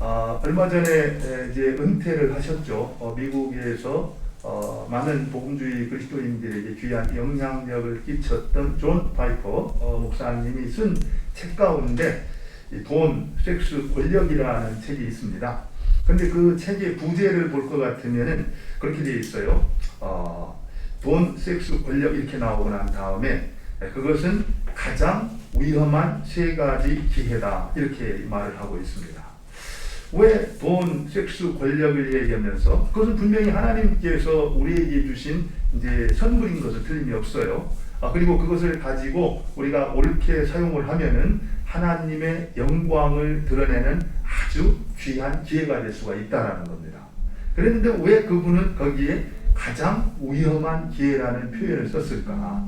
얼마 전에 이제 은퇴를 하셨죠. 미국에서 많은 복음주의 그리스도인들에게 귀한 영향력을 끼쳤던 존 파이퍼 목사님이 쓴 책 가운데 돈, 섹스, 권력이라는 책이 있습니다. 근데 그 책의 부제를 볼 것 같으면은 그렇게 되어 있어요. 돈, 섹스, 권력 이렇게 나오고 난 다음에 그것은 가장 위험한 세 가지 기회다 이렇게 말을 하고 있습니다. 왜 돈, 섹스, 권력을 얘기하면서 그것은 분명히 하나님께서 우리에게 주신 이제 선물인 것은 틀림이 없어요. 그리고 그것을 가지고 우리가 옳게 사용을 하면은 하나님의 영광을 드러내는 아주 귀한 기회가 될 수가 있다라는 겁니다. 그런데 왜 그분은 거기에 가장 위험한 기회라는 표현을 썼을까?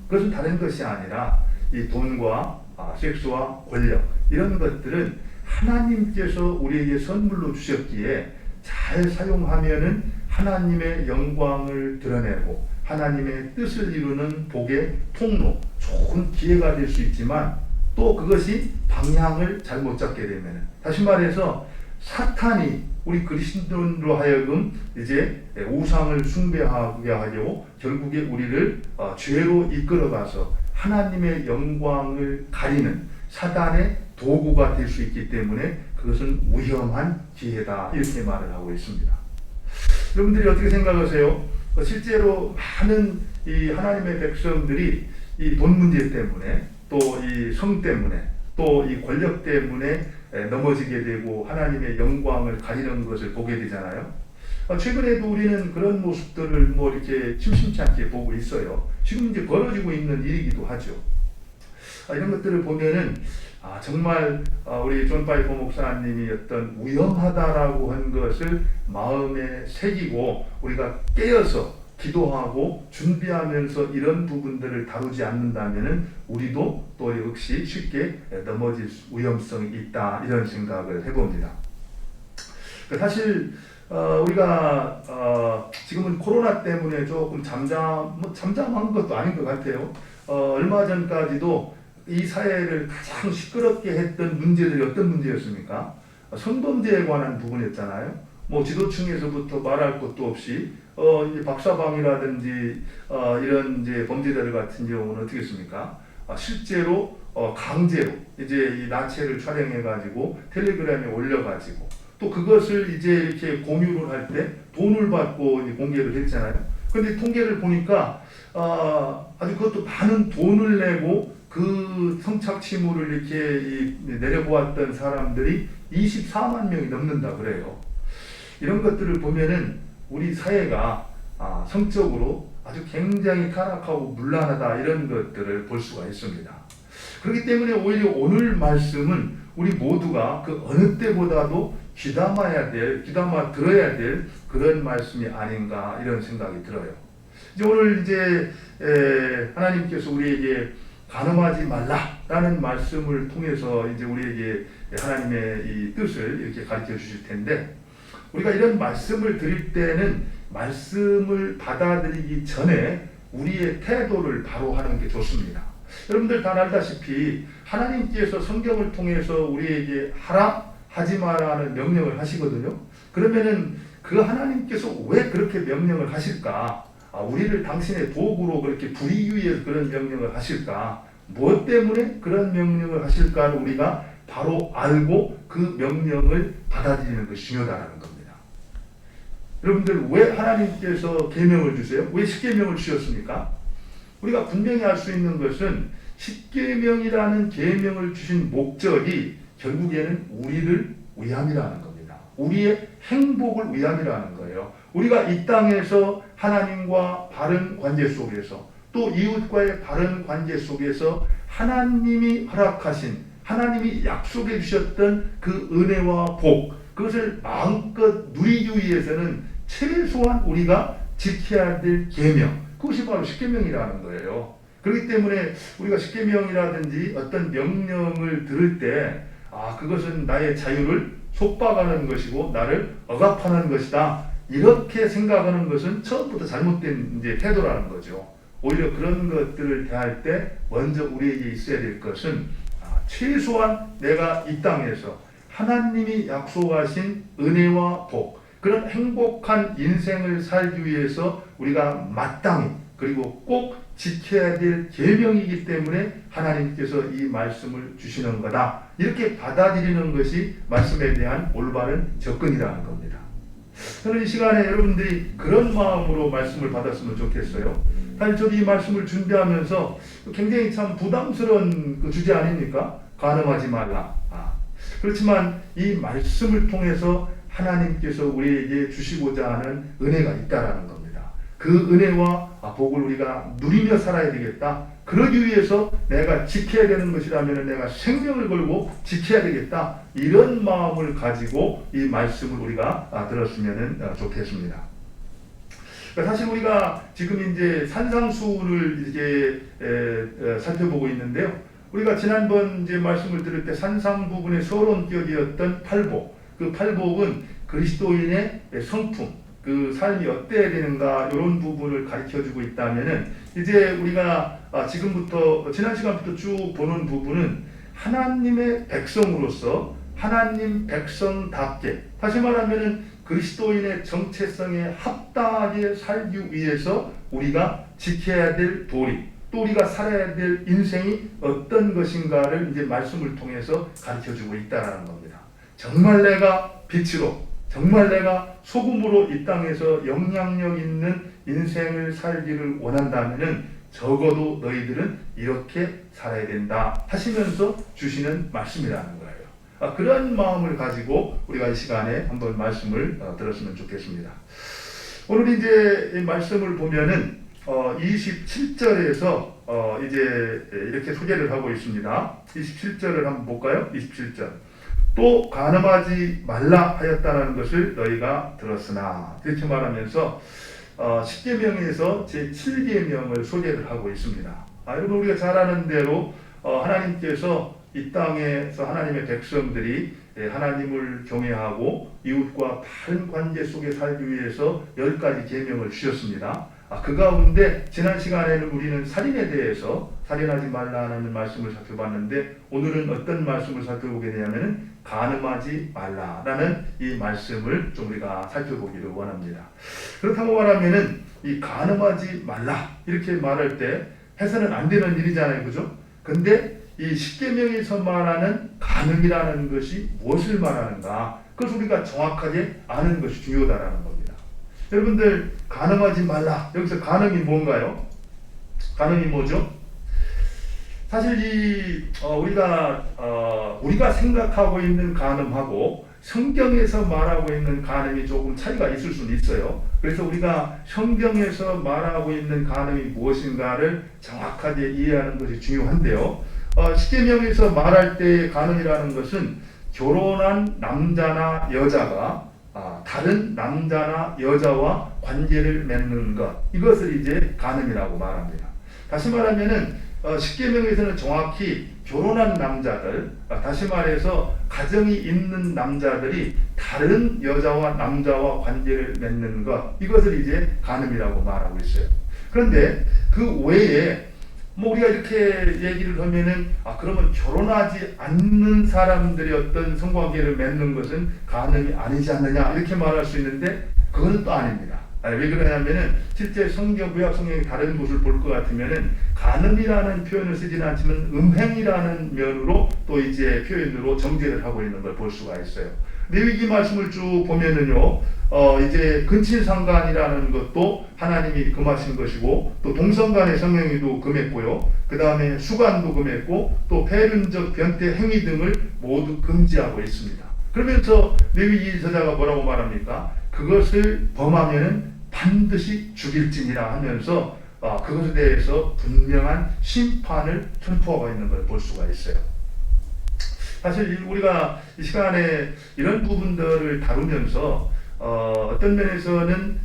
그것은 다른 것이 아니라 이 돈과 섹스와 권력 이런 것들은 하나님께서 우리에게 선물로 주셨기에 잘 사용하면은 하나님의 영광을 드러내고 하나님의 뜻을 이루는 복의 통로, 좋은 기회가 될 수 있지만 또 그것이 방향을 잘못 잡게 되면은, 다시 말해서 사탄이 우리 그리스도인으로 하여금 이제 우상을 숭배하게 하고 결국에 우리를 죄로 이끌어가서 하나님의 영광을 가리는 사단의 도구가 될 수 있기 때문에 그것은 위험한 기회다 이렇게 말을 하고 있습니다. 여러분들이 어떻게 생각하세요? 실제로 많은 이 하나님의 백성들이 이 돈 문제 때문에 또 이 성 때문에 또 이 권력 때문에 넘어지게 되고 하나님의 영광을 가리는 것을 보게 되잖아요. 최근에도 우리는 그런 모습들을 뭐 이렇게 심심치 않게 보고 있어요. 지금 이제 벌어지고 있는 일이기도 하죠. 이런 것들을 보면은 정말 우리 존 파이퍼 목사님이 어떤 위험하다라고 한 것을 마음에 새기고 우리가 깨어서 기도하고 준비하면서 이런 부분들을 다루지 않는다면은 우리도 또 역시 쉽게 넘어질 위험성이 있다 이런 생각을 해봅니다. 사실 우리가 지금은 코로나 때문에 조금 잠잠한 것도 아닌 것 같아요. 얼마 전까지도 이 사회를 가장 시끄럽게 했던 문제들이 어떤 문제였습니까? 성범죄에 관한 부분이었잖아요. 뭐 지도층에서부터 말할 것도 없이 이제 박사방이라든지 이런 이제 범죄자들 같은 경우는 어떻게 했습니까? 실제로 강제로 이제 이 나체를 촬영해 가지고 텔레그램에 올려 가지고 또 그것을 이제 이렇게 공유를 할 때 돈을 받고 이제 공개를 했잖아요. 근데 통계를 보니까 아주 그것도 많은 돈을 내고 그 성착취물을 이렇게 내려보았던 사람들이 24만 명이 넘는다 그래요. 이런 것들을 보면은 우리 사회가 성적으로 아주 굉장히 타락하고 문란하다 이런 것들을 볼 수가 있습니다. 그렇기 때문에 오히려 오늘 말씀은 우리 모두가 그 어느 때보다도 귀담아 들어야 될 그런 말씀이 아닌가 이런 생각이 들어요. 이제 오늘 이제 하나님께서 우리에게 간음하지 말라라는 말씀을 통해서 이제 우리에게 하나님의 이 뜻을 이렇게 가르쳐 주실 텐데, 우리가 이런 말씀을 드릴 때는 말씀을 받아들이기 전에 우리의 태도를 바로 하는 게 좋습니다. 여러분들 다 알다시피 하나님께서 성경을 통해서 우리에게 하라 하지 마라는 명령을 하시거든요. 그러면은 그 하나님께서 왜 그렇게 명령을 하실까? 우리를 당신의 도구로 그렇게 부리기 위해서 그런 명령을 하실까? 무엇 때문에 그런 명령을 하실까를 우리가 바로 알고 그 명령을 받아들이는 것이 중요하다는 겁니다. 여러분들 왜 하나님께서 계명을 주세요? 왜 십계명을 주셨습니까? 우리가 분명히 알 수 있는 것은 십계명이라는 계명을 주신 목적이 결국에는 우리를 위함이라는 겁니다. 우리의 행복을 위함이라는 거예요. 우리가 이 땅에서 하나님과 바른 관계 속에서 또 이웃과의 바른 관계 속에서 하나님이 허락하신, 하나님이 약속해 주셨던 그 은혜와 복, 그것을 마음껏 누리기 위해서는 최소한 우리가 지켜야 될 계명, 그것이 바로 십계명이라는 거예요. 그렇기 때문에 우리가 십계명이라든지 어떤 명령을 들을 때 그것은 나의 자유를 속박하는 것이고 나를 억압하는 것이다, 이렇게 생각하는 것은 처음부터 잘못된 이제 태도라는 거죠. 오히려 그런 것들을 대할 때 먼저 우리에게 있어야 될 것은 최소한 내가 이 땅에서 하나님이 약속하신 은혜와 복, 그런 행복한 인생을 살기 위해서 우리가 마땅히 그리고 꼭 지켜야 될 계명이기 때문에 하나님께서 이 말씀을 주시는 거다. 이렇게 받아들이는 것이 말씀에 대한 올바른 접근이라는 겁니다. 저는 이 시간에 여러분들이 그런 마음으로 말씀을 받았으면 좋겠어요. 사실 저도 이 말씀을 준비하면서 굉장히 참 부담스러운 그 주제 아닙니까? 간음하지 말라. 그렇지만 이 말씀을 통해서 하나님께서 우리에게 주시고자 하는 은혜가 있다라는 겁니다. 그 은혜와 복을 우리가 누리며 살아야 되겠다. 그러기 위해서 내가 지켜야 되는 것이라면 내가 생명을 걸고 지켜야 되겠다. 이런 마음을 가지고 이 말씀을 우리가 들었으면 좋겠습니다. 사실 우리가 지금 이제 산상수훈을 이제 살펴보고 있는데요. 우리가 지난번 이제 말씀을 들을 때 산상 부분의 서론격이었던 팔복, 그 팔복은 그리스도인의 성품, 그 삶이 어때야 되는가 이런 부분을 가르쳐주고 있다면은 이제 우리가 지금부터 지난 시간부터 쭉 보는 부분은 하나님의 백성으로서 하나님 백성답게, 다시 말하면은 그리스도인의 정체성에 합당하게 살기 위해서 우리가 지켜야 될 도리, 또 우리가 살아야 될 인생이 어떤 것인가를 이제 말씀을 통해서 가르쳐주고 있다는 겁니다. 정말 내가 빛으로, 정말 내가 소금으로 이 땅에서 영향력 있는 인생을 살기를 원한다면은 적어도 너희들은 이렇게 살아야 된다 하시면서 주시는 말씀이라는 거예요. 그런 마음을 가지고 우리가 이 시간에 한번 말씀을 들었으면 좋겠습니다. 오늘 이제 이 말씀을 보면은 27절에서 이제 이렇게 소개를 하고 있습니다. 27절을 한번 볼까요? 27절. 또 간음하지 말라 하였다는 것을 너희가 들었으나, 이렇게 말하면서 10계명에서 제7계명을 소개를 하고 있습니다. 여러분, 우리가 잘 아는 대로 하나님께서 이 땅에서 하나님의 백성들이 하나님을 경외하고 이웃과 바른 관계 속에 살기 위해서 10가지 계명을 주셨습니다. 그 가운데 지난 시간에는 우리는 살인에 대해서 살인하지 말라는 말씀을 살펴봤는데, 오늘은 어떤 말씀을 살펴보게 되냐면은 간음하지 말라라는 이 말씀을 좀 우리가 살펴보기를 원합니다. 그렇다고 말하면은 이 간음하지 말라 이렇게 말할 때 해서는 안 되는 일이잖아요, 그죠? 근데 이 십계명에서 말하는 간음이라는 것이 무엇을 말하는가, 그것을 우리가 정확하게 아는 것이 중요하다는 겁니다. 여러분들, 간음하지 말라, 여기서 간음이 뭔가요? 간음이 뭐죠? 사실 우리가 생각하고 있는 간음하고 성경에서 말하고 있는 간음이 조금 차이가 있을 수는 있어요. 그래서 우리가 성경에서 말하고 있는 간음이 무엇인가를 정확하게 이해하는 것이 중요한데요. 십계명에서 말할 때 간음이라는 것은 결혼한 남자나 여자가 다른 남자나 여자와 관계를 맺는 것, 이것을 이제 간음이라고 말합니다. 다시 말하면은 십계명에서는 정확히 결혼한 남자들, 다시 말해서 가정이 있는 남자들이 다른 여자와 남자와 관계를 맺는 것, 이것을 이제 간음이라고 말하고 있어요. 그런데 그 외에 우리가 이렇게 얘기를 하면은 그러면 결혼하지 않는 사람들이 어떤 성관계를 맺는 것은 간음이 아니지 않느냐 이렇게 말할 수 있는데, 그건 또 아닙니다. 왜 그러냐면은 실제 성경, 구약 성경의 다른 곳을 볼 것 같으면은 간음이라는 표현을 쓰지는 않지만 음행이라는 면으로 또 이제 표현으로 정죄를 하고 있는 걸 볼 수가 있어요. 레위기 말씀을 쭉 보면은요, 이제 근친상간이라는 것도 하나님이 금하신 것이고, 또 동성간의 성행위도 금했고요, 그 다음에 수간도 금했고, 또 폐륜적 변태 행위 등을 모두 금지하고 있습니다. 그러면서 레위기 저자가 뭐라고 말합니까? 그것을 범하면은 반드시 죽일지니라 하면서 그것에 대해서 분명한 심판을 선포하고 있는 걸 볼 수가 있어요. 사실 우리가 이 시간에 이런 부분들을 다루면서 어떤 면에서는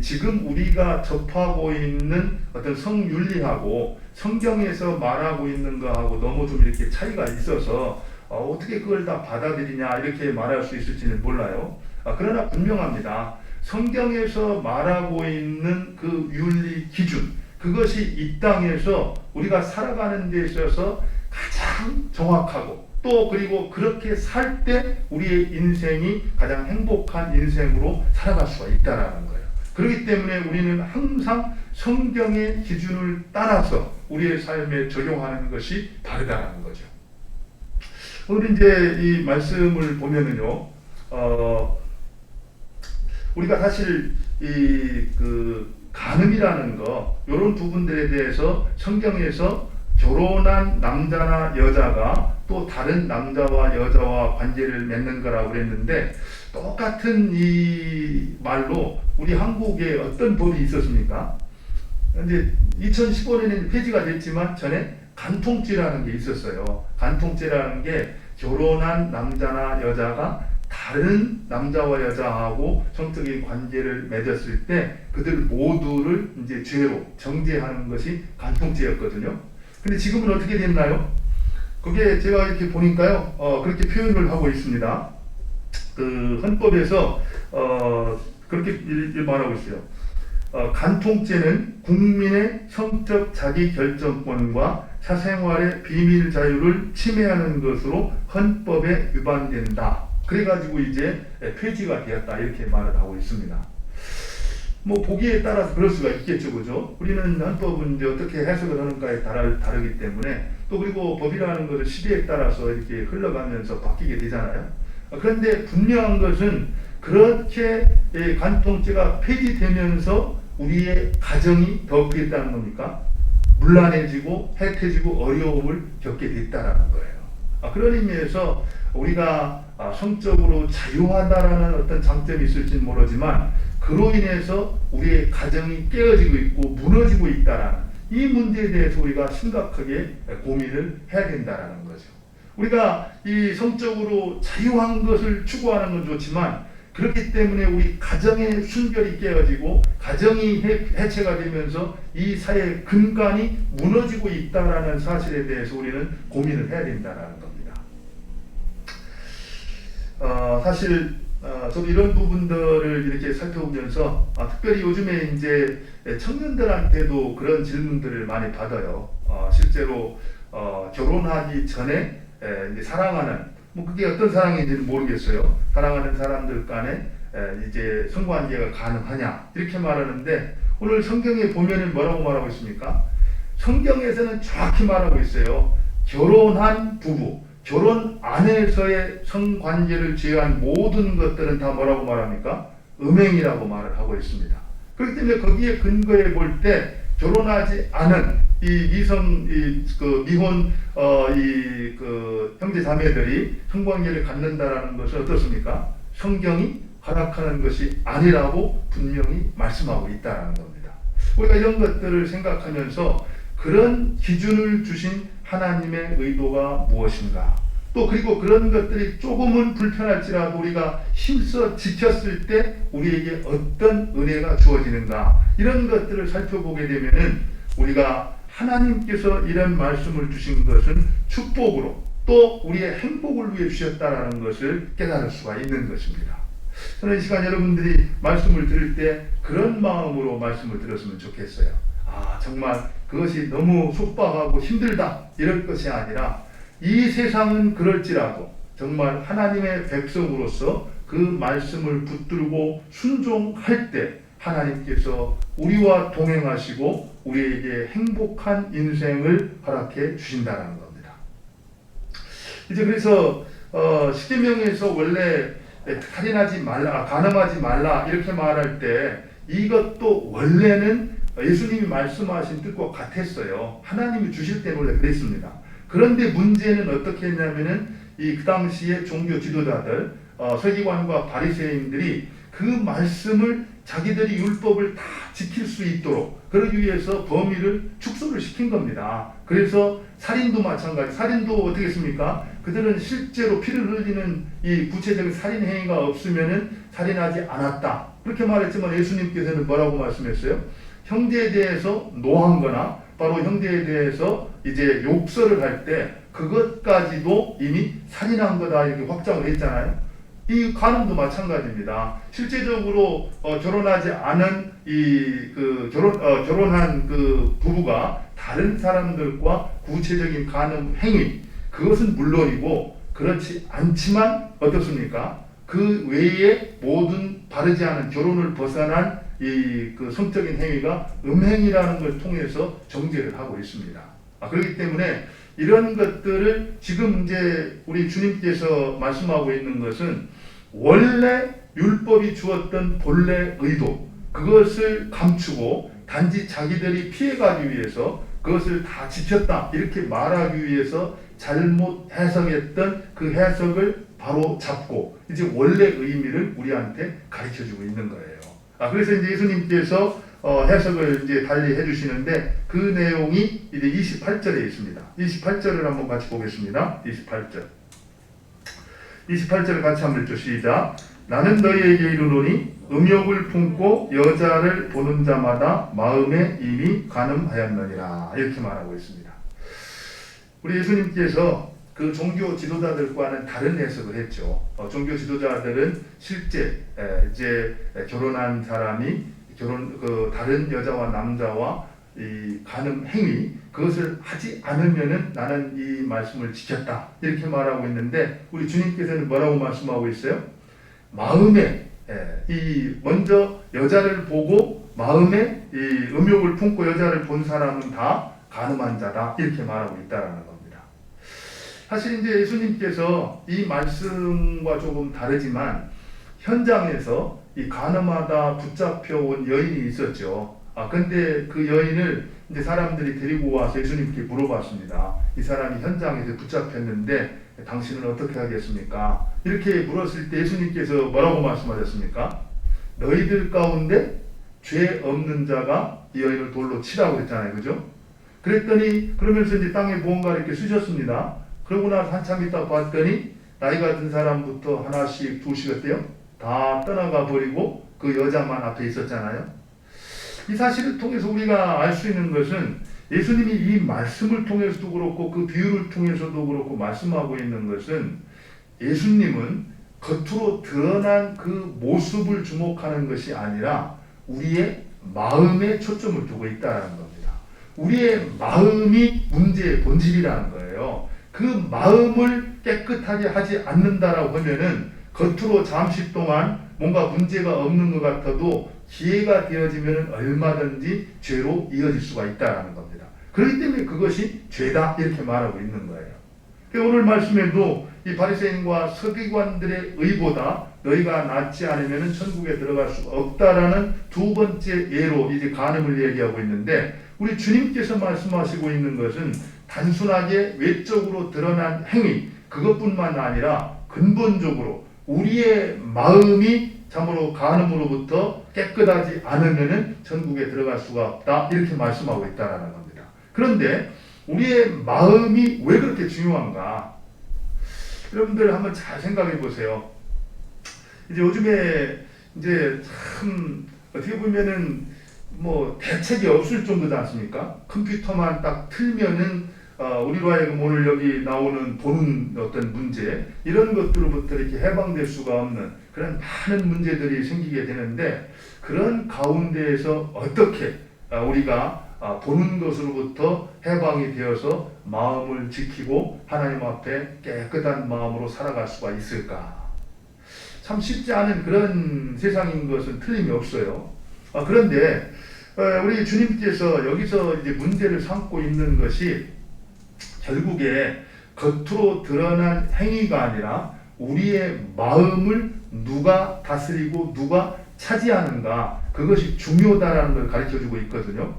지금 우리가 접하고 있는 어떤 성윤리하고 성경에서 말하고 있는 거하고 너무 좀 이렇게 차이가 있어서 어떻게 그걸 다 받아들이냐 이렇게 말할 수 있을지는 몰라요. 그러나 분명합니다. 성경에서 말하고 있는 그 윤리 기준, 그것이 이 땅에서 우리가 살아가는 데 있어서 가장 정확하고 또 그리고 그렇게 살 때 우리의 인생이 가장 행복한 인생으로 살아갈 수가 있다라는 거예요. 그렇기 때문에 우리는 항상 성경의 기준을 따라서 우리의 삶에 적용하는 것이 바르다라는 거죠. 오늘 이제 이 말씀을 보면은요, 우리가 사실 간음이라는 거, 이런 부분들에 대해서 성경에서 결혼한 남자나 여자가 또 다른 남자와 여자와 관계를 맺는 거라고 그랬는데, 똑같은 이 말로 우리 한국에 어떤 법이 있었습니까? 이제 2015년에 폐지가 됐지만 전에 간통죄라는 게 있었어요. 간통죄라는 게 결혼한 남자나 여자가 다른 남자와 여자하고 성적인 관계를 맺었을 때 그들 모두를 이제 죄로 정죄하는 것이 간통죄였거든요. 근데 지금은 어떻게 됐나요? 그게 제가 이렇게 보니까요, 그렇게 표현을 하고 있습니다. 그 헌법에서 그렇게 말하고 있어요. 간통죄는 국민의 성적 자기 결정권과 사생활의 비밀 자유를 침해하는 것으로 헌법에 위반된다. 그래가지고 이제 폐지가 되었다, 이렇게 말을 하고 있습니다. 뭐 보기에 따라서 그럴 수가 있겠죠, 그죠? 우리는 헌법은 이제 어떻게 해석을 하는가에 다르기 때문에, 또 그리고 법이라는 것은 시대에 따라서 이렇게 흘러가면서 바뀌게 되잖아요. 그런데 분명한 것은 그렇게 간통죄가 폐지되면서 우리의 가정이 더 어떻게 됐다는 겁니까? 문란해지고 해태지고 어려움을 겪게 됐다라는 거예요. 그런 의미에서 우리가 성적으로 자유하다라는 어떤 장점이 있을지는 모르지만, 그로 인해서 우리의 가정이 깨어지고 있고 무너지고 있다라는 이 문제에 대해서 우리가 심각하게 고민을 해야 된다라는 거죠. 우리가 이 성적으로 자유한 것을 추구하는 건 좋지만, 그렇기 때문에 우리 가정의 순결이 깨어지고 가정이 해체가 되면서 이 사회의 근간이 무너지고 있다라는 사실에 대해서 우리는 고민을 해야 된다라는 겁니다. 사실 저도 이런 부분들을 이렇게 살펴보면서 특별히 요즘에 이제 청년들한테도 그런 질문들을 많이 받아요. 실제로 결혼하기 전에 이제 사랑하는, 뭐 그게 어떤 사랑인지는 모르겠어요. 사랑하는 사람들 간에 이제 성관계가 가능하냐, 이렇게 말하는데, 오늘 성경에 보면은 뭐라고 말하고 있습니까? 성경에서는 정확히 말하고 있어요. 결혼한 부부, 결혼 안에서의 성관계를 제외한 모든 것들은 다 뭐라고 말합니까? 음행이라고 말을 하고 있습니다. 그렇기 때문에 거기에 근거해 볼 때 결혼하지 않은 이 미혼 형제 자매들이 성관계를 갖는다라는 것은 어떻습니까? 성경이 허락하는 것이 아니라고 분명히 말씀하고 있다는 겁니다. 우리가 이런 것들을 생각하면서 그런 기준을 주신 하나님의 의도가 무엇인가, 또 그리고 그런 것들이 조금은 불편할지라도 우리가 힘써 지켰을 때 우리에게 어떤 은혜가 주어지는가, 이런 것들을 살펴보게 되면은 우리가 하나님께서 이런 말씀을 주신 것은 축복으로 또 우리의 행복을 위해 주셨다라는 것을 깨달을 수가 있는 것입니다. 저는 이 시간 여러분들이 말씀을 들을 때 그런 마음으로 말씀을 들었으면 좋겠어요. 정말 그것이 너무 속박하고 힘들다, 이럴 것이 아니라 이 세상은 그럴지라도 정말 하나님의 백성으로서 그 말씀을 붙들고 순종할 때 하나님께서 우리와 동행하시고 우리에게 행복한 인생을 허락해 주신다는 겁니다. 이제 그래서 십계명에서 원래 살인하지 말라, 간음하지 말라, 이렇게 말할 때 이것도 원래는 예수님이 말씀하신 뜻과 같았어요. 하나님이 주실 때는 원래 그랬습니다. 그런데 문제는 어떻게 했냐면은 그 당시에 종교 지도자들, 서기관과 바리새인들이 그 말씀을 자기들이 율법을 다 지킬 수 있도록 그러기 위해서 범위를 축소를 시킨 겁니다. 그래서 살인도 마찬가지. 살인도 어떻게 했습니까? 그들은 실제로 피를 흘리는 이 구체적인 살인 행위가 없으면은 살인하지 않았다, 그렇게 말했지만 예수님께서는 뭐라고 말씀했어요? 형제에 대해서 노한 거나 바로 형제에 대해서 이제 욕설을 할 때 그것까지도 이미 살인한 거다, 이렇게 확정을 했잖아요. 이 간음도 마찬가지입니다. 실제적으로 결혼하지 않은 결혼한 그 부부가 다른 사람들과 구체적인 간음 행위, 그것은 물론이고 그렇지 않지만 어떻습니까? 그 외에 모든 바르지 않은 결혼을 벗어난 그 성적인 행위가 음행이라는 걸 통해서 정죄를 하고 있습니다. 그렇기 때문에 이런 것들을 지금 이제 우리 주님께서 말씀하고 있는 것은 원래 율법이 주었던 본래 의도, 그것을 감추고 단지 자기들이 피해가기 위해서 그것을 다 지켰다 이렇게 말하기 위해서 잘못 해석했던 그 해석을 바로 잡고 이제 원래 의미를 우리한테 가르쳐주고 있는 거예요. 그래서 이제 예수님께서 해석을 이제 달리 해주시는데 그 내용이 이제 28절에 있습니다. 28절을 한번 같이 보겠습니다. 28절 같이 한번 읽죠. 시작. 나는 너희에게 이르노니 음욕을 품고 여자를 보는 자마다 마음에 이미 간음하였느니라 이렇게 말하고 있습니다. 우리 예수님께서 그 종교 지도자들과는 다른 해석을 했죠. 종교 지도자들은 실제 이제 결혼한 사람이 다른 여자와 남자와 이 간음 행위 그것을 하지 않으면은 나는 이 말씀을 지켰다 이렇게 말하고 있는데 우리 주님께서는 뭐라고 말씀하고 있어요? 마음에 이 먼저 여자를 보고 마음에 이 음욕을 품고 여자를 본 사람은 다 간음한 자다 이렇게 말하고 있다라는 겁니다. 사실 이제 예수님께서 이 말씀과 조금 다르지만 현장에서 이 간음하다 붙잡혀온 여인이 있었죠. 근데 그 여인을 이제 사람들이 데리고 와서 예수님께 물어봤습니다. 이 사람이 현장에서 붙잡혔는데 당신은 어떻게 하겠습니까? 이렇게 물었을 때 예수님께서 뭐라고 말씀하셨습니까? 너희들 가운데 죄 없는 자가 이 여인을 돌로 치라고 했잖아요. 그죠? 그랬더니 그러면서 이제 땅에 무언가 이렇게 쓰셨습니다. 그러고 나서 한참 있다 봤더니 나이가 든 사람부터 하나씩 둘씩 어때요? 다 떠나가 버리고 그 여자만 앞에 있었잖아요. 이 사실을 통해서 우리가 알 수 있는 것은 예수님이 이 말씀을 통해서도 그렇고 그 비유를 통해서도 그렇고 말씀하고 있는 것은 예수님은 겉으로 드러난 그 모습을 주목하는 것이 아니라 우리의 마음에 초점을 두고 있다는 겁니다. 우리의 마음이 문제의 본질이라는 거예요. 그 마음을 깨끗하게 하지 않는다라고 하면은 겉으로 잠시 동안 뭔가 문제가 없는 것 같아도 기회가 되어지면 얼마든지 죄로 이어질 수가 있다는 겁니다. 그렇기 때문에 그것이 죄다 이렇게 말하고 있는 거예요. 오늘 말씀에도 이 바리새인과 서기관들의 의보다 너희가 낫지 않으면 천국에 들어갈 수가 없다라는 두 번째 예로 이제 간음을 얘기하고 있는데 우리 주님께서 말씀하시고 있는 것은 단순하게 외적으로 드러난 행위 그것뿐만 아니라 근본적으로 우리의 마음이 참으로 간음으로부터 깨끗하지 않으면 천국에 들어갈 수가 없다 이렇게 말씀하고 있다는 겁니다. 그런데 우리의 마음이 왜 그렇게 중요한가? 여러분들 한번 잘 생각해 보세요. 이제 요즘에 이제 참 어떻게 보면은 뭐 대책이 없을 정도지 않습니까? 컴퓨터만 딱 틀면은 우리로 하여금 오늘 여기 나오는 보는 어떤 문제 이런 것들로부터 이렇게 해방될 수가 없는 그런 많은 문제들이 생기게 되는데 그런 가운데에서 어떻게 우리가 보는 것으로부터 해방이 되어서 마음을 지키고 하나님 앞에 깨끗한 마음으로 살아갈 수가 있을까? 참 쉽지 않은 그런 세상인 것은 틀림이 없어요. 그런데 우리 주님께서 여기서 이제 문제를 삼고 있는 것이 결국에 겉으로 드러난 행위가 아니라 우리의 마음을 누가 다스리고 누가 차지하는가 그것이 중요하다는 걸 가르쳐주고 있거든요.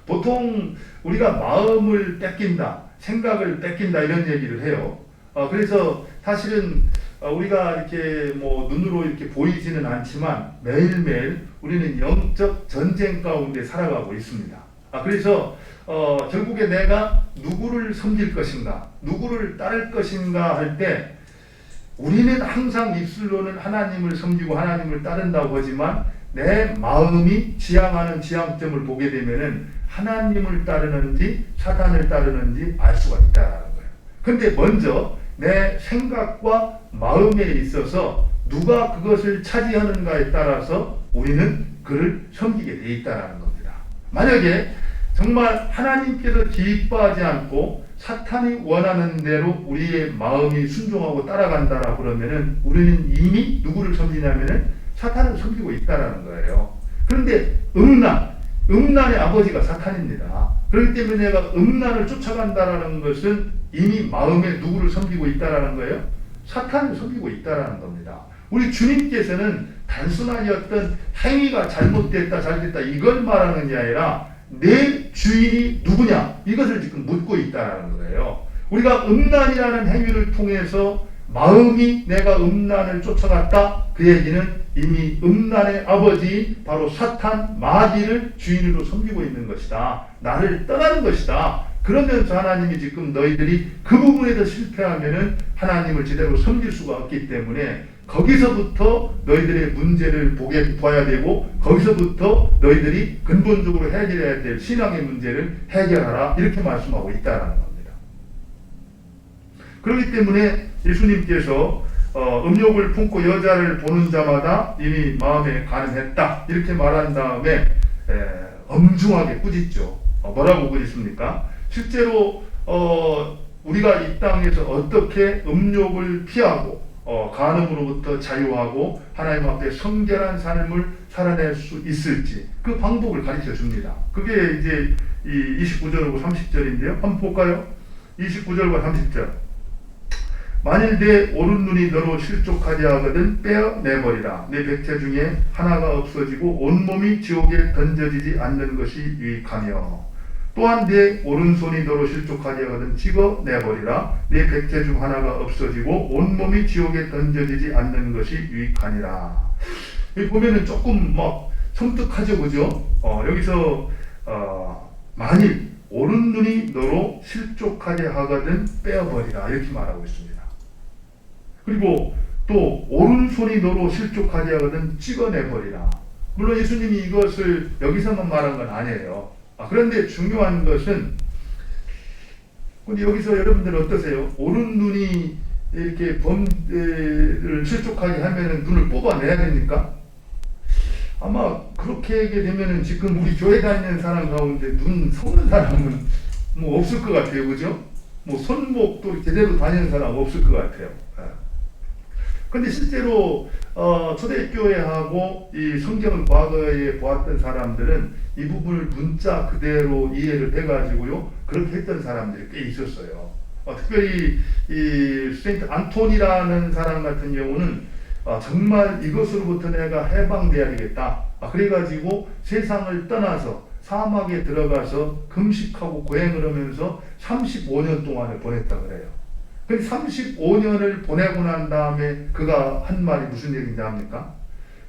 보통 우리가 마음을 뺏긴다, 생각을 뺏긴다 이런 얘기를 해요. 그래서 사실은 우리가 이렇게 뭐 눈으로 이렇게 보이지는 않지만 매일매일 우리는 영적 전쟁 가운데 살아가고 있습니다. 그래서 결국에 내가 누구를 섬길 것인가, 누구를 따를 것인가 할 때 우리는 항상 입술로는 하나님을 섬기고 하나님을 따른다고 하지만 내 마음이 지향하는 지향점을 보게 되면은 하나님을 따르는지 사단을 따르는지 알 수가 있다는 거예요. 근데 먼저 내 생각과 마음에 있어서 누가 그것을 차지하는가에 따라서 우리는 그를 섬기게 돼 있다는 겁니다. 만약에 정말 하나님께서 기뻐하지 않고 사탄이 원하는 대로 우리의 마음이 순종하고 따라간다라 그러면은 우리는 이미 누구를 섬기냐면은 사탄을 섬기고 있다라는 거예요. 그런데 음란의 아버지가 사탄입니다. 그렇기 때문에 내가 음란을 쫓아간다라는 것은 이미 마음에 누구를 섬기고 있다라는 거예요? 사탄을 섬기고 있다라는 겁니다. 우리 주님께서는 단순하게 어떤 행위가 잘못됐다 잘됐다 이걸 말하는 게 아니라 내 주인이 누구냐 이것을 지금 묻고 있다는 거예요. 우리가 음란이라는 행위를 통해서 마음이 내가 음란을 쫓아갔다 그 얘기는 이미 음란의 아버지 바로 사탄 마귀를 주인으로 섬기고 있는 것이다. 나를 떠나는 것이다. 그러면서 하나님이 지금 너희들이 그 부분에서 실패하면은 하나님을 제대로 섬길 수가 없기 때문에 거기서부터 너희들의 문제를 봐야 되고 거기서부터 너희들이 근본적으로 해결해야 될 신앙의 문제를 해결하라 이렇게 말씀하고 있다는 겁니다. 그렇기 때문에 예수님께서 음욕을 품고 여자를 보는 자마다 이미 마음에 간음했다 이렇게 말한 다음에 엄중하게 꾸짖죠. 뭐라고 꾸짖습니까? 실제로 우리가 이 땅에서 어떻게 음욕을 피하고 간음으로부터 자유하고 하나님 앞에 성결한 삶을 살아낼 수 있을지 그 방법을 가르쳐 줍니다. 그게 이제 이 29절하고 30절인데요. 한번 볼까요? 29절과 30절. 만일 내 오른 눈이 너로 실족하게 하거든 빼어내버리라. 내 백체 중에 하나가 없어지고 온몸이 지옥에 던져지지 않는 것이 유익하며 또한 내 오른손이 너로 실족하게 하거든 찍어내버리라. 내 백체 중 하나가 없어지고 온몸이 지옥에 던져지지 않는 것이 유익하니라. 여기 보면은 조금 막 섬뜩하죠, 그죠? 여기서 만일 오른 눈이 너로 실족하게 하거든 빼어버리라 이렇게 말하고 있습니다. 그리고 또 오른손이 너로 실족하게 하거든 찍어내버리라. 물론 예수님이 이것을 여기서만 말한 건 아니에요. 그런데 중요한 것은 근데 여기서 여러분들 어떠세요? 오른 눈이 이렇게 범죄를 실족하게 하면은 눈을 뽑아내야 됩니까? 아마 그렇게 하게 되면은 지금 우리 교회 다니는 사람 가운데 눈 속는 사람은 뭐 없을 것 같아요, 그죠? 뭐 손목도 제대로 다니는 사람 없을 것 같아요. 근데 실제로 초대교회하고 이 성경을 과거에 보았던 사람들은 이 부분을 문자 그대로 이해를 해가지고요 그렇게 했던 사람들이 꽤 있었어요. 특별히 이 세인트 안톤이라는 사람 같은 경우는 정말 이것으로부터 내가 해방돼야 되겠다. 그래가지고 세상을 떠나서 사막에 들어가서 금식하고 고행을 하면서 35년 동안을 보냈다 그래요. 35년을 보내고 난 다음에 그가 한 말이 무슨 얘기인지 압니까?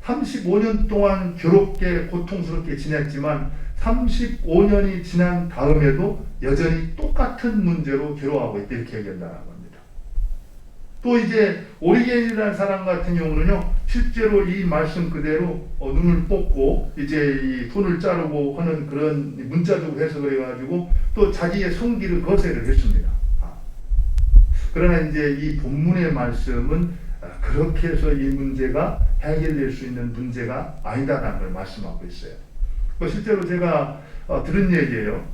35년 동안 괴롭게 고통스럽게 지냈지만 35년이 지난 다음에도 여전히 똑같은 문제로 괴로워하고 있다 이렇게 얘기한다는 겁니다. 또 이제 오리겐이라는 사람 같은 경우는요 실제로 이 말씀 그대로 눈을 뽑고 이제 이 손을 자르고 하는 그런 문자적으로 해석을 해가지고 또 자기의 성기를 거세를 했습니다. 그러나 이제 이 본문의 말씀은 그렇게 해서 이 문제가 해결될 수 있는 문제가 아니다라는 걸 말씀하고 있어요. 실제로 제가 들은 얘기예요.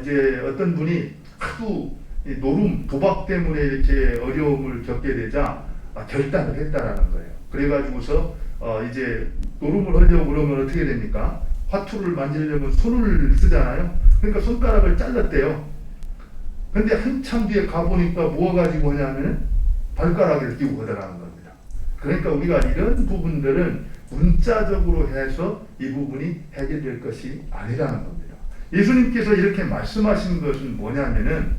이제 어떤 분이 하도 노름, 도박 때문에 이렇게 어려움을 겪게 되자 결단을 했다라는 거예요. 그래가지고서 이제 노름을 하려고 그러면 어떻게 됩니까? 화투를 만지려면 손을 쓰잖아요. 그러니까 손가락을 잘랐대요. 근데 한참 뒤에 가보니까 뭐 가지고 하냐면 발가락을 끼고 하더라는 겁니다. 그러니까 우리가 이런 부분들은 문자적으로 해서 이 부분이 해결될 것이 아니라는 겁니다. 예수님께서 이렇게 말씀하신 것은 뭐냐면은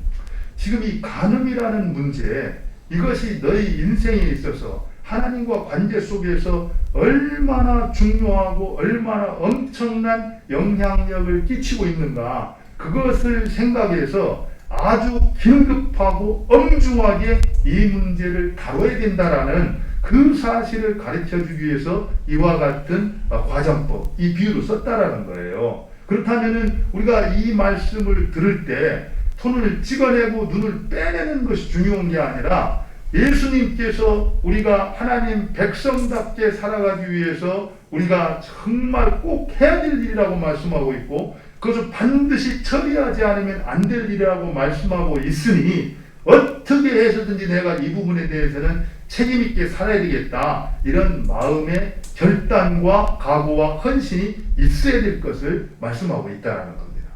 지금 이 간음이라는 문제 이것이 너희 인생에 있어서 하나님과 관계 속에서 얼마나 중요하고 얼마나 엄청난 영향력을 끼치고 있는가 그것을 생각해서 아주 긴급하고 엄중하게 이 문제를 다뤄야 된다라는 그 사실을 가르쳐주기 위해서 이와 같은 과정법, 이 비유를 썼다라는 거예요. 그렇다면은 우리가 이 말씀을 들을 때 손을 찍어내고 눈을 빼내는 것이 중요한 게 아니라 예수님께서 우리가 하나님 백성답게 살아가기 위해서 우리가 정말 꼭 해야 될 일이라고 말씀하고 있고 그것을 반드시 처리하지 않으면 안 될 일이라고 말씀하고 있으니 어떻게 해서든지 내가 이 부분에 대해서는 책임 있게 살아야 되겠다, 이런 마음의 결단과 각오와 헌신이 있어야 될 것을 말씀하고 있다는 겁니다.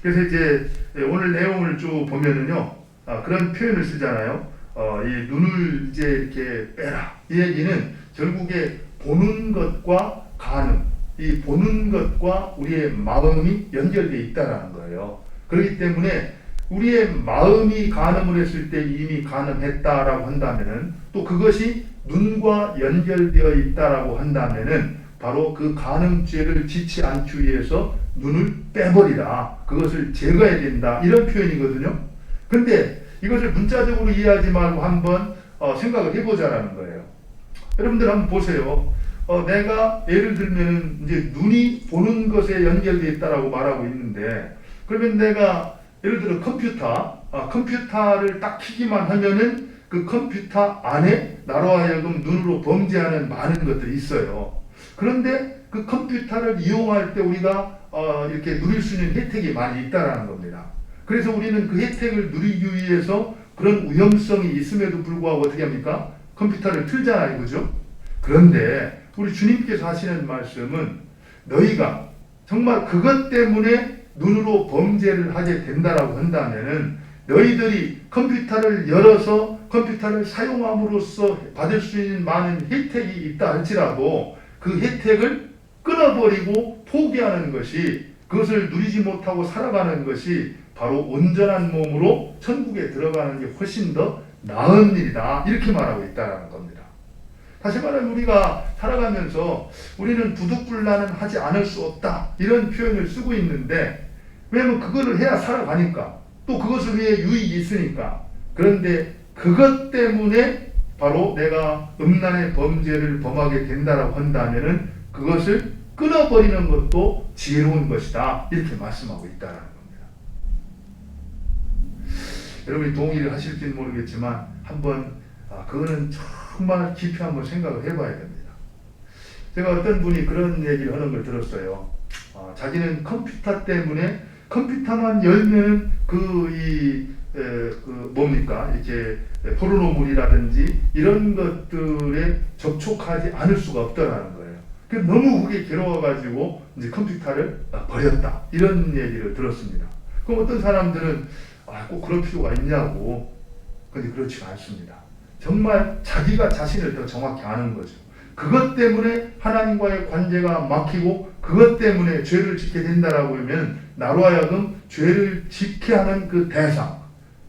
그래서 이제 오늘 내용을 쭉 보면은요, 그런 표현을 쓰잖아요. 이 눈을 이제 이렇게 빼라. 이 얘기는 결국에 보는 것과 가늠, 이 보는 것과 우리의 마음이 연결되어 있다는 거예요. 그렇기 때문에 우리의 마음이 간음을 했을 때 이미 간음했다라고 한다면은, 또 그것이 눈과 연결되어 있다라고 한다면은 바로 그 간음죄를 짓지 않기 위해서 눈을 빼버리라, 그것을 제거해야 된다, 이런 표현이거든요. 근데 이것을 문자적으로 이해하지 말고 한번 생각을 해보자라는 거예요. 여러분들 한번 보세요. 내가 예를 들면 이제 눈이 보는 것에 연결되어 있다라고 말하고 있는데, 그러면 내가 예를 들어 컴퓨터를 딱 켜기만 하면은 그 컴퓨터 안에 나로 하여금 눈으로 범죄하는 많은 것들이 있어요. 그런데 그 컴퓨터를 이용할 때 우리가 이렇게 누릴 수 있는 혜택이 많이 있다라는 겁니다. 그래서 우리는 그 혜택을 누리기 위해서 그런 위험성이 있음에도 불구하고 어떻게 합니까? 컴퓨터를 틀잖아요, 그죠? 그런데 우리 주님께서 하시는 말씀은 너희가 정말 그것 때문에 눈으로 범죄를 하게 된다라고 한다면은 너희들이 컴퓨터를 열어서 컴퓨터를 사용함으로써 받을 수 있는 많은 혜택이 있다 할지라도 그 혜택을 끊어버리고 포기하는 것이, 그것을 누리지 못하고 살아가는 것이 바로 온전한 몸으로 천국에 들어가는 게 훨씬 더 나은 일이다, 이렇게 말하고 있다는 겁니다. 다시 말하면 우리가 살아가면서 우리는 부득불란은 하지 않을 수 없다, 이런 표현을 쓰고 있는데, 왜냐하면 그거를 해야 살아가니까, 또 그것을 위해 유익이 있으니까. 그런데 그것 때문에 바로 내가 음란의 범죄를 범하게 된다라고 한다면은 그것을 끊어버리는 것도 지혜로운 것이다, 이렇게 말씀하고 있다는 겁니다. 여러분이 동의를 하실지는 모르겠지만 한번 그거는 정말 깊이 한번 생각을 해봐야 됩니다. 제가 어떤 분이 그런 얘기를 하는 걸 들었어요. 자기는 컴퓨터 때문에 컴퓨터만 열면 뭡니까? 이렇게 포르노물이라든지 이런 것들에 접촉하지 않을 수가 없다라는 거예요. 너무 그게 괴로워가지고 이제 컴퓨터를 버렸다, 이런 얘기를 들었습니다. 그럼 어떤 사람들은 꼭 그럴 필요가 있냐고. 근데 그렇지가 않습니다. 정말 자기가 자신을 더 정확히 아는 거죠. 그것 때문에 하나님과의 관계가 막히고 그것 때문에 죄를 짓게 된다라고 하면 나로 하여금 죄를 짓게 하는 그 대상,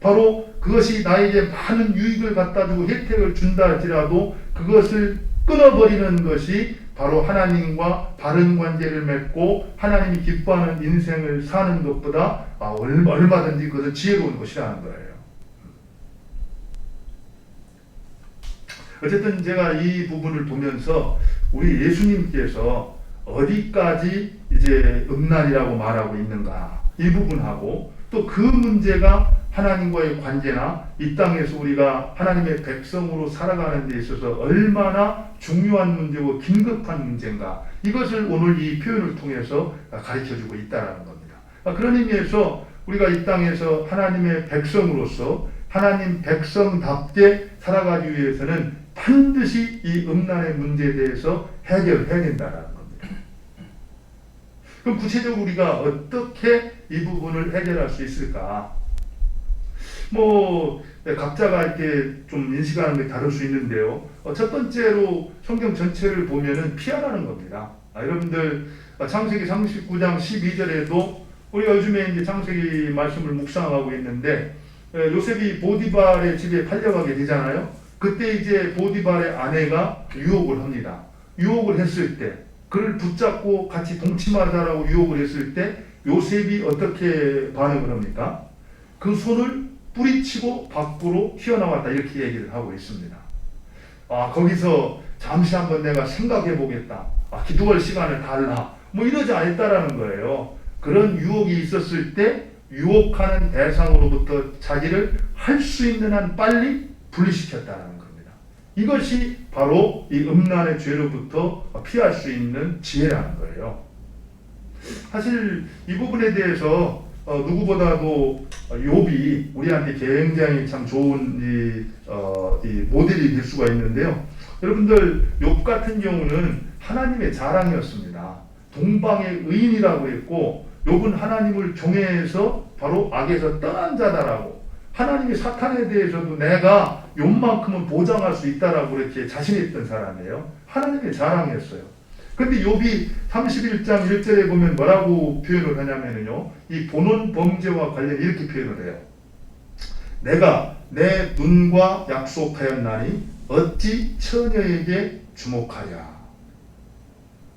바로 그것이 나에게 많은 유익을 갖다 주고 혜택을 준다 할지라도 그것을 끊어버리는 것이 바로 하나님과 바른 관계를 맺고 하나님이 기뻐하는 인생을 사는 것보다 얼마든지 그것은 지혜로운 것이라는 거예요. 어쨌든 제가 이 부분을 보면서 우리 예수님께서 어디까지 이제 음란이라고 말하고 있는가, 이 부분하고 또 그 문제가 하나님과의 관계나 이 땅에서 우리가 하나님의 백성으로 살아가는 데 있어서 얼마나 중요한 문제고 긴급한 문제인가, 이것을 오늘 이 표현을 통해서 가르쳐주고 있다는 겁니다. 그런 의미에서 우리가 이 땅에서 하나님의 백성으로서 하나님 백성답게 살아가기 위해서는 반드시 이 음란의 문제에 대해서 해결해야 된다는 겁니다. 그럼 구체적으로 우리가 어떻게 이 부분을 해결할 수 있을까? 각자가 이렇게 좀 인식하는 게 다를 수 있는데요. 첫 번째로 성경 전체를 보면은 피하라는 겁니다. 여러분들 창세기 39장 12절에도 우리가 요즘에 이제 창세기 말씀을 묵상하고 있는데, 요셉이 보디발의 집에 팔려가게 되잖아요. 그때 이제 보디발의 아내가 유혹을 합니다. 유혹을 했을 때, 그를 붙잡고 같이 동침하자라고 유혹을 했을 때 요셉이 어떻게 반응을 합니까? 그 손을 뿌리치고 밖으로 튀어나왔다, 이렇게 얘기를 하고 있습니다. 거기서 잠시 한번 내가 생각해 보겠다, 기도할 시간을 달라, 이러지 않았다라는 거예요. 그런 유혹이 있었을 때 유혹하는 대상으로부터 자기를 할 수 있는 한 빨리 분리시켰다는 겁니다. 이것이 바로 이 음란의 죄로부터 피할 수 있는 지혜라는 거예요. 사실 이 부분에 대해서 누구보다도 욥이 우리한테 굉장히 참 좋은 이 모델이 될 수가 있는데요. 여러분들 욥 같은 경우는 하나님의 자랑이었습니다. 동방의 의인이라고 했고 욥은 하나님을 경외해서 바로 악에서 떠난 자다라고, 하나님이 사탄에 대해서도 내가 욥만큼은 보장할 수 있다라고 이렇게 자신했던 사람이에요. 하나님의 자랑이었어요. 근데 욥이 31장 1절에 보면 뭐라고 표현을 하냐면요, 이 본원 범죄와 관련 이렇게 표현을 해요. 내가 내 눈과 약속하였나니 어찌 처녀에게 주목하랴.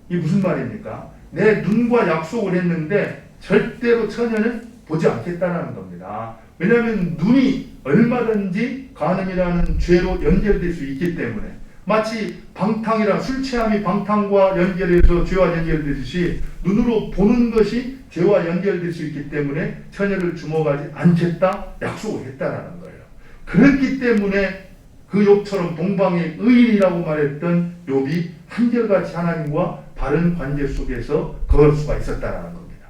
이 무슨 말입니까? 내 눈과 약속을 했는데 절대로 처녀는 보지 않겠다는 겁니다. 왜냐하면 눈이 얼마든지 간음이라는 죄로 연결될 수 있기 때문에, 마치 방탕이라 술 취함이 방탕과 연결해서 죄와 연결되듯이 눈으로 보는 것이 죄와 연결될 수 있기 때문에 처녀를 주목하지 않겠다 약속을 했다라는 거예요. 그렇기 때문에 그 욥처럼 동방의 의인이라고 말했던 욥이 한결같이 하나님과 바른 관계 속에서 거할 수가 있었다라는 겁니다.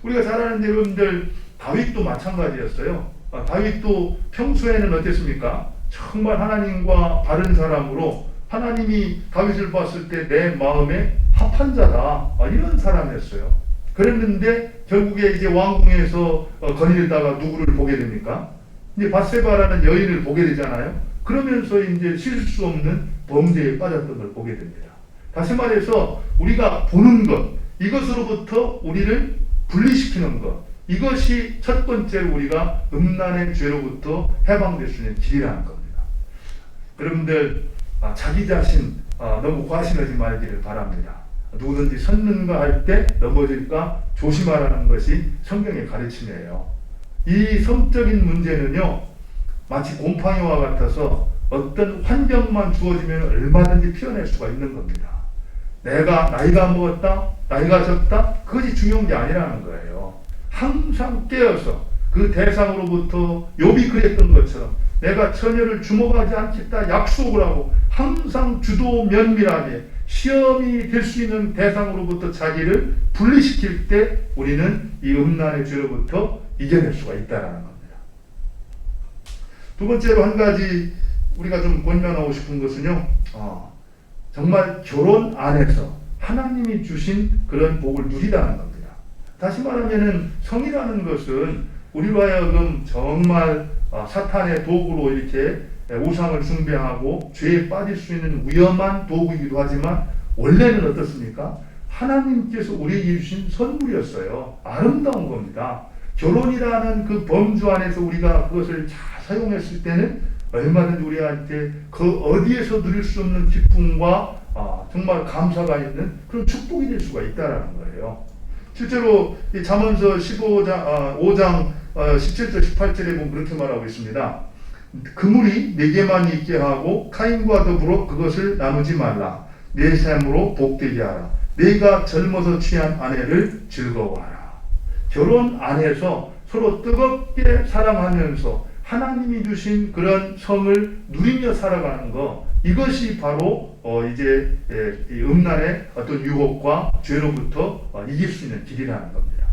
우리가 잘 아는 여러분들 다윗도 마찬가지였어요. 다윗도 평소에는 어땠습니까? 정말 하나님과 바른 사람으로, 하나님이 다윗을 봤을 때 내 마음에 합한 자다, 이런 사람이었어요. 그랬는데 결국에 이제 왕궁에서 거닐다가 누구를 보게 됩니까? 이제 밧세바라는 여인을 보게 되잖아요. 그러면서 이제 실수 없는 범죄에 빠졌던 걸 보게 됩니다. 다시 말해서 우리가 보는 것, 이것으로부터 우리를 분리시키는 것, 이것이 첫 번째로 우리가 음란의 죄로부터 해방될 수 있는 길이라는 겁니다. 여러분들 자기 자신 너무 과신하지 말기를 바랍니다. 누구든지 섰는가 할 때 넘어질까 조심하라는 것이 성경의 가르침이에요. 이 성적인 문제는요, 마치 곰팡이와 같아서 어떤 환경만 주어지면 얼마든지 피어낼 수가 있는 겁니다. 내가 나이가 먹었다, 나이가 적다, 그것이 중요한 게 아니라는 거예요. 항상 깨어서 그 대상으로부터 욥이 그랬던 것처럼 내가 처녀를 주목하지 않겠다 약속을 하고, 항상 주도 면밀하게 시험이 될 수 있는 대상으로부터 자기를 분리시킬 때 우리는 이 음란의 죄로부터 이겨낼 수가 있다는 겁니다. 두 번째로 한 가지 우리가 좀 권면하고 싶은 것은요, 정말 결혼 안에서 하나님이 주신 그런 복을 누리라는 겁니다. 다시 말하면은 성이라는 것은 우리로 하여금 정말 사탄의 도구로 이렇게 우상을 숭배하고 죄에 빠질 수 있는 위험한 도구이기도 하지만, 원래는 어떻습니까? 하나님께서 우리에게 주신 선물이었어요. 아름다운 겁니다. 결혼이라는 그 범주 안에서 우리가 그것을 잘 사용했을 때는 얼마든지 우리한테 그 어디에서 누릴 수 없는 기쁨과 정말 감사가 있는 그런 축복이 될 수가 있다는 거예요. 실제로 이 잠언서 5장 17절 18절에 보면 그렇게 말하고 있습니다. 그물이 내게만 있게 하고 카인과 더불어 그것을 나누지 말라. 내 삶으로 복되게 하라. 내가 젊어서 취한 아내를 즐거워하라. 결혼 안에서 서로 뜨겁게 사랑하면서 하나님이 주신 그런 성을 누리며 살아가는 것, 이것이 바로 이제 이 음란의 어떤 유혹과 죄로부터 이길 수 있는 길이라는 겁니다.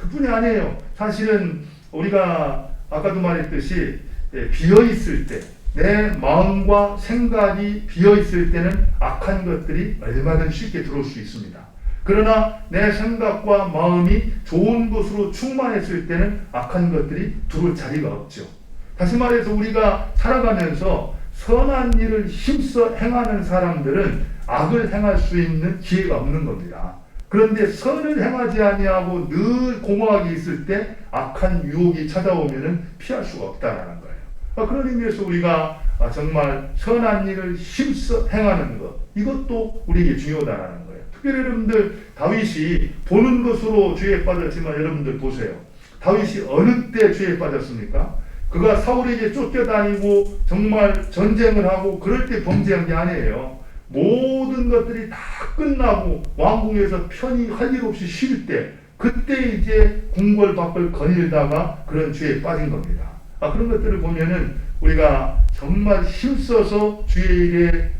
그뿐이 아니에요. 사실은 우리가 아까도 말했듯이 비어 있을 때, 내 마음과 생각이 비어 있을 때는 악한 것들이 얼마든 쉽게 들어올 수 있습니다. 그러나 내 생각과 마음이 좋은 것으로 충만했을 때는 악한 것들이 들어올 자리가 없죠. 다시 말해서 우리가 살아가면서 선한 일을 힘써 행하는 사람들은 악을 행할 수 있는 기회가 없는 겁니다. 그런데 선을 행하지 아니하고 늘 공허하게 있을 때 악한 유혹이 찾아오면은 피할 수가 없다라는 거예요. 그런 의미에서 우리가 정말 선한 일을 힘써 행하는 것, 이것도 우리에게 중요하다라는 거예요. 특별히 여러분들 다윗이 보는 것으로 죄에 빠졌지만, 여러분들 보세요. 다윗이 어느 때 죄에 빠졌습니까? 그가 사울에게 쫓겨다니고 정말 전쟁을 하고 그럴 때 범죄한 게 아니에요. 모든 것들이 다 끝나고 왕궁에서 편히 할 일 없이 쉴 때, 그때 이제 궁궐밖을 거닐다가 그런 죄에 빠진 겁니다. 그런 것들을 보면은 우리가 정말 힘써서 주의 일에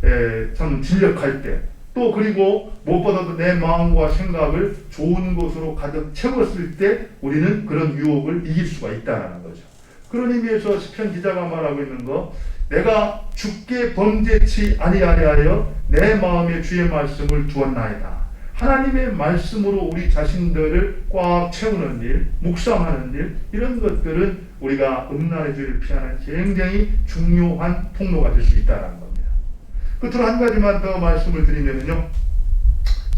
참 진력할 때, 또 그리고 무엇보다도 내 마음과 생각을 좋은 것으로 가득 채웠을 때 우리는 그런 유혹을 이길 수가 있다는 거죠. 그런 의미에서 시편 기자가 말하고 있는 거, 내가 주께 범죄치 아니하려 내 마음에 주의 말씀을 두었나이다. 하나님의 말씀으로 우리 자신들을 꽉 채우는 일, 묵상하는 일, 이런 것들은 우리가 음란의 죄를 피하는 굉장히 중요한 통로가 될 수 있다는 겁니다. 끝으로 한 가지만 더 말씀을 드리면요,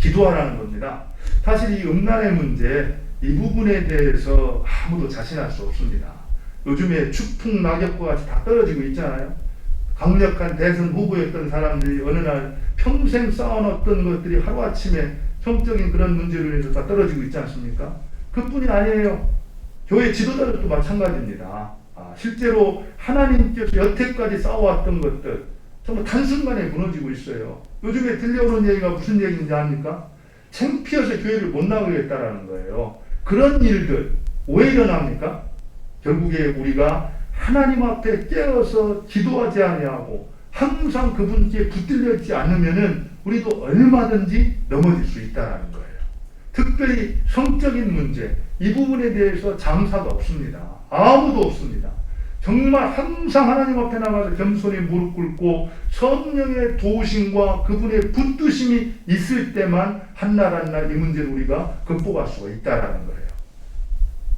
기도하라는 겁니다. 사실 이 음란의 문제, 이 부분에 대해서 아무도 자신할 수 없습니다. 요즘에 추풍 낙엽과 같이 다 떨어지고 있잖아요. 강력한 대선 후보였던 사람들이 어느 날 평생 쌓아놨던 것들이 하루아침에 성적인 그런 문제로 인해서 다 떨어지고 있지 않습니까? 그뿐이 아니에요. 교회 지도자들도 마찬가지입니다. 실제로 하나님께서 여태까지 쌓아왔던 것들 정말 단순간에 무너지고 있어요. 요즘에 들려오는 얘기가 무슨 얘기인지 압니까? 창피해서 교회를 못 나가겠다라는 거예요. 그런 일들 왜 일어납니까? 결국에 우리가 하나님 앞에 깨어서 기도하지 아니하고 항상 그분께 붙들려 있지 않으면은 우리도 얼마든지 넘어질 수 있다는 거예요. 특별히 성적인 문제, 이 부분에 대해서 장사가 없습니다. 아무도 없습니다. 정말 항상 하나님 앞에 나가서 겸손히 무릎 꿇고 성령의 도우심과 그분의 붙드심이 있을 때만 한날 한날 이 문제를 우리가 극복할 수가 있다는 거예요.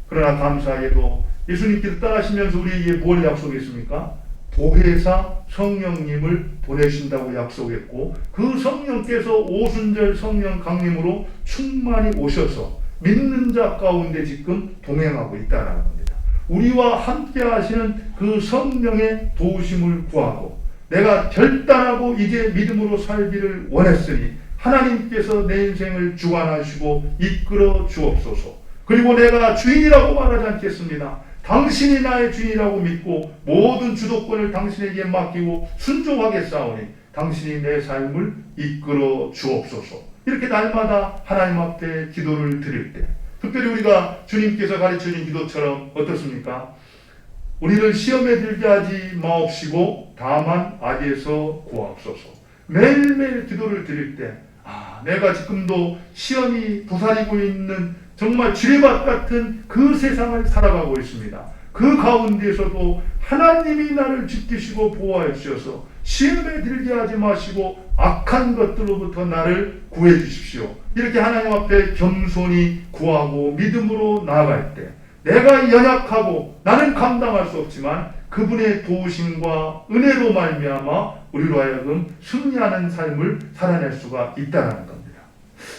그러나 감사하게도 예수님께서 떠나시면서 우리에게 뭘 약속했습니까? 보혜사 성령님을 보내신다고 약속했고, 그 성령께서 오순절 성령 강림으로 충만히 오셔서 믿는 자 가운데 지금 동행하고 있다는 겁니다. 우리와 함께 하시는 그 성령의 도우심을 구하고, 내가 결단하고 이제 믿음으로 살기를 원했으니 하나님께서 내 인생을 주관하시고 이끌어 주옵소서. 그리고 내가 주인이라고 말하지 않겠습니다. 당신이 나의 주인이라고 믿고 모든 주도권을 당신에게 맡기고 순종하겠사오니 당신이 내 삶을 이끌어 주옵소서. 이렇게 날마다 하나님 앞에 기도를 드릴 때, 특별히 우리가 주님께서 가르쳐준 기도처럼 어떻습니까? 우리를 시험에 들게 하지 마옵시고 다만 악에서 구하옵소서. 매일매일 기도를 드릴 때, 내가 지금도 시험이 도사리고 있는 정말 지뢰밭 같은 그 세상을 살아가고 있습니다. 그 가운데서도 하나님이 나를 지키시고 보호하여 주셔서 시험에 들게 하지 마시고 악한 것들로부터 나를 구해 주십시오. 이렇게 하나님 앞에 겸손히 구하고 믿음으로 나아갈 때, 내가 연약하고 나는 감당할 수 없지만 그분의 도우심과 은혜로 말미암아 우리로 하여금 승리하는 삶을 살아낼 수가 있다는 겁니다.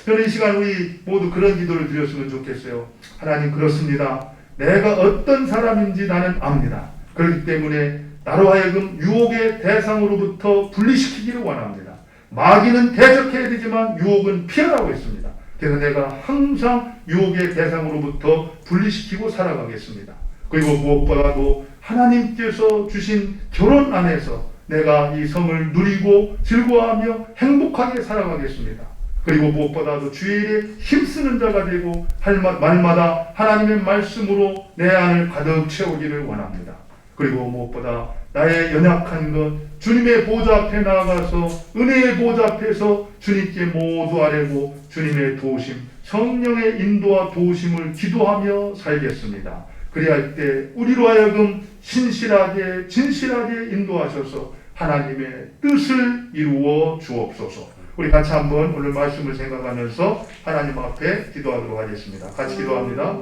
저는 이 시간 우리 모두 그런 기도를 드렸으면 좋겠어요. 하나님, 그렇습니다. 내가 어떤 사람인지 나는 압니다. 그렇기 때문에 나로 하여금 유혹의 대상으로부터 분리시키기를 원합니다. 마귀는 대적해야 되지만 유혹은 피하라고 했습니다. 그래서 내가 항상 유혹의 대상으로부터 분리시키고 살아가겠습니다. 그리고 무엇보다도 하나님께서 주신 결혼 안에서 내가 이 성을 누리고 즐거워하며 행복하게 살아가겠습니다. 그리고 무엇보다도 주의 일에 힘쓰는 자가 되고 말마다 하나님의 말씀으로 내 안을 가득 채우기를 원합니다. 그리고 무엇보다 나의 연약한 것, 주님의 보좌 앞에 나아가서 은혜의 보좌 앞에서 주님께 모두 아뢰고 주님의 도우심, 성령의 인도와 도우심을 기도하며 살겠습니다. 그리할 때 우리로 하여금 신실하게 진실하게 인도하셔서 하나님의 뜻을 이루어 주옵소서. 우리 같이 한번 오늘 말씀을 생각하면서 하나님 앞에 기도하도록 하겠습니다. 같이 기도합니다.